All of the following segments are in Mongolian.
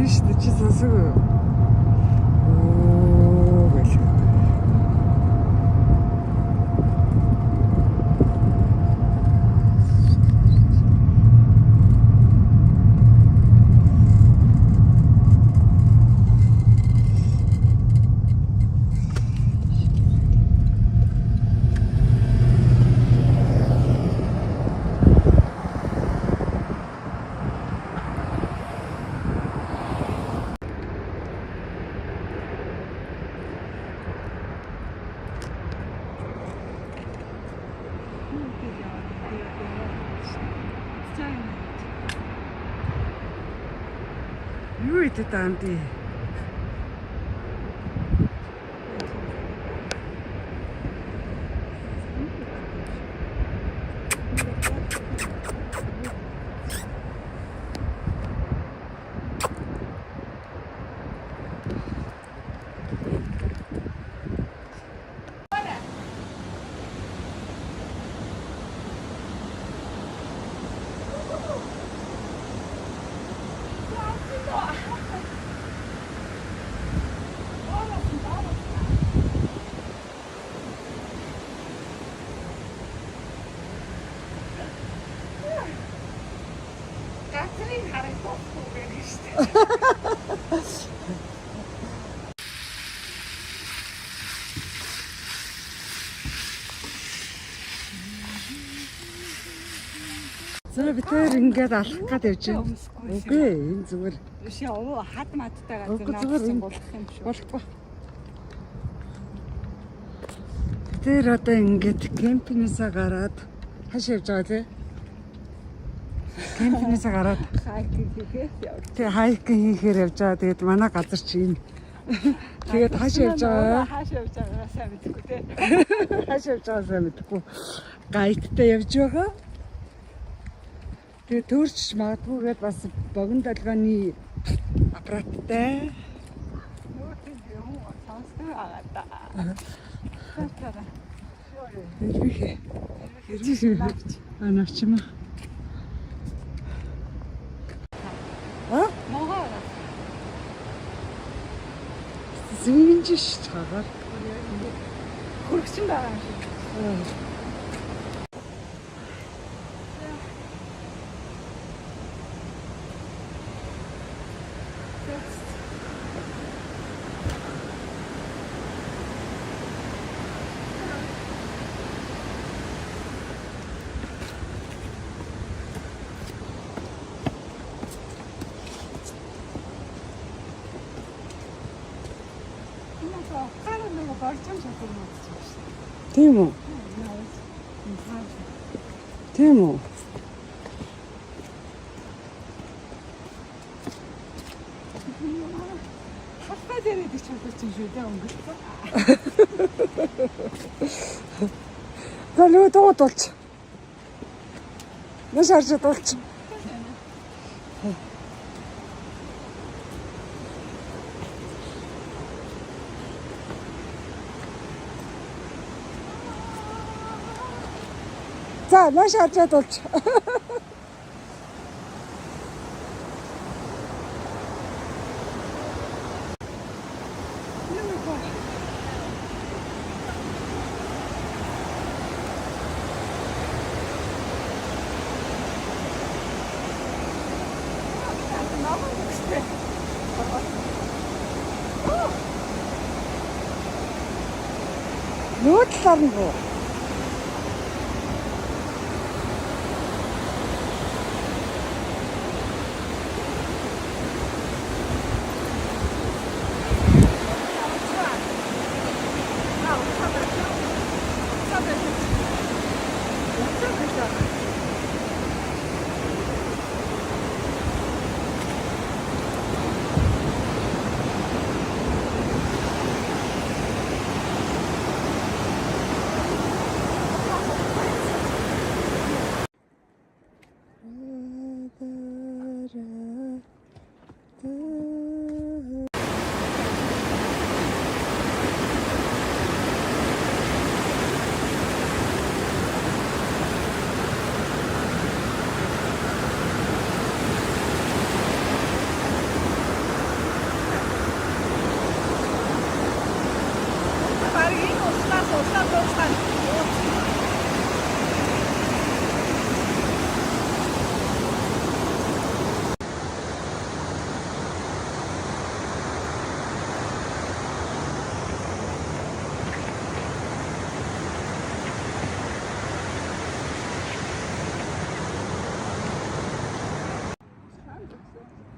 тийш дээ чи сонсоогүй. Оо гэх. Юу идэв таамди? Гацрыг харагдахгүй байх шүү дээ. За бид тэр ингээд алах гээд явж байна. Үгүй энэ зүгээр. Биш яа хад мадтай газар Зүгээр наадсан энэ болох юм шүү. болохгүй. Тэр одоо ингээд кемпингээс гараад хаш явж байгаа тий. Кемпингээс гараад Хайкинг хийгээд явж. тий хайкинг хийхээр явж байгаа. Тэгээд манай газар чинь тэгээд хаш явж байгаа. Хааш явж байгаа сайн мэдэхгүй тий. Хаш явж байгаа сайн мэдэхгүй. Гайдтай явж байгаа. Тэгээд төрч магадгүйгээд бас богино долгооны аппараттай. Нүүртэн юм сонсдог байгаа да. Ирвихээ. Анавчма. Могоо. Зүүнжиш чагаар. Хөргсөн байгаа юм шиг. Хараа нэг боржом шатыг мэдчихсэн шүү дээ. Тийм үү? Тийм үү? Хатаа дээр идэж чадчихсан шүү дээ өнгөц. За лөө дуудулч. Маш харж дуулч. За маш харж дуулч. Нуудлаар нь гоо.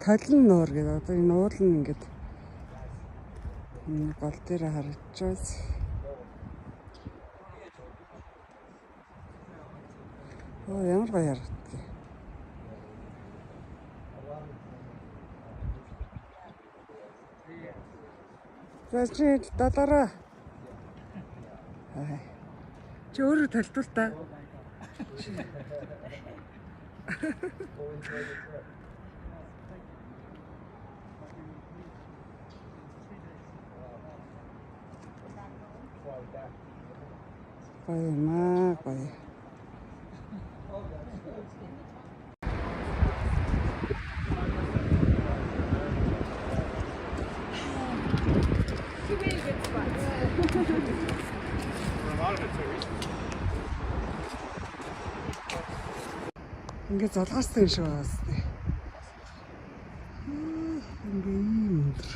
Толин нуур гэдэг одоо энэ уулын ингээд энэ гол дээр харагдаж байна. Оо ямар гоё харагддаг. За чи долоороо. Чи өөрөө талбар та. Гоё маа гоё. Ингээд залгаастай юм шиг байна үстэй. Ингээд юм өндөр.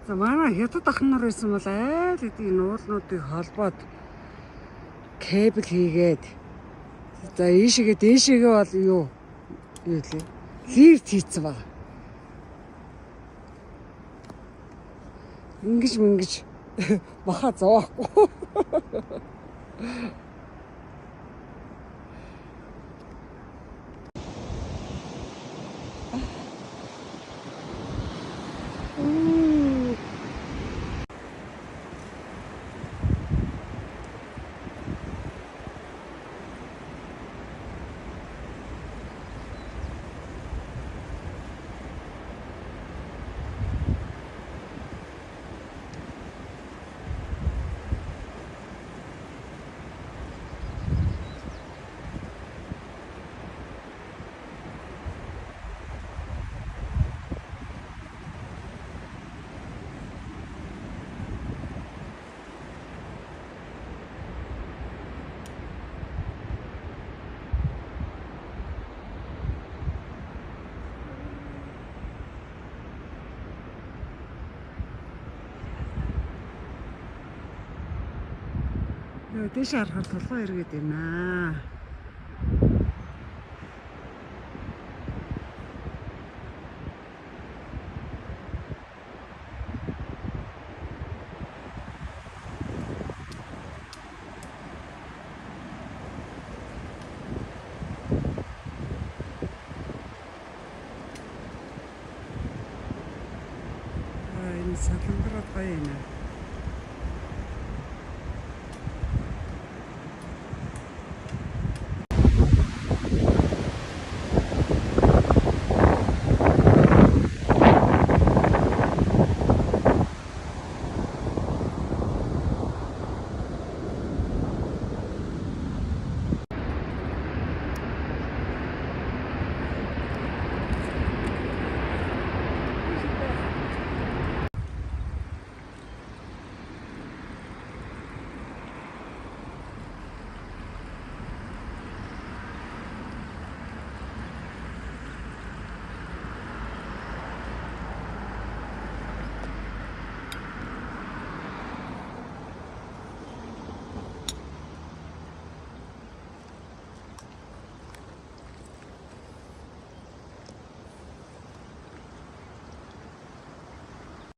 За манай хятад ахын нар байсан бол айл эдийн нуулнуудыг холбоод кабел хийгээд за ийшээгээ дээшээгээ бол юу лээ лифт хийцэн баг. Ингэж баха зоохгүй. Дээш харахад толгой эргээд байна.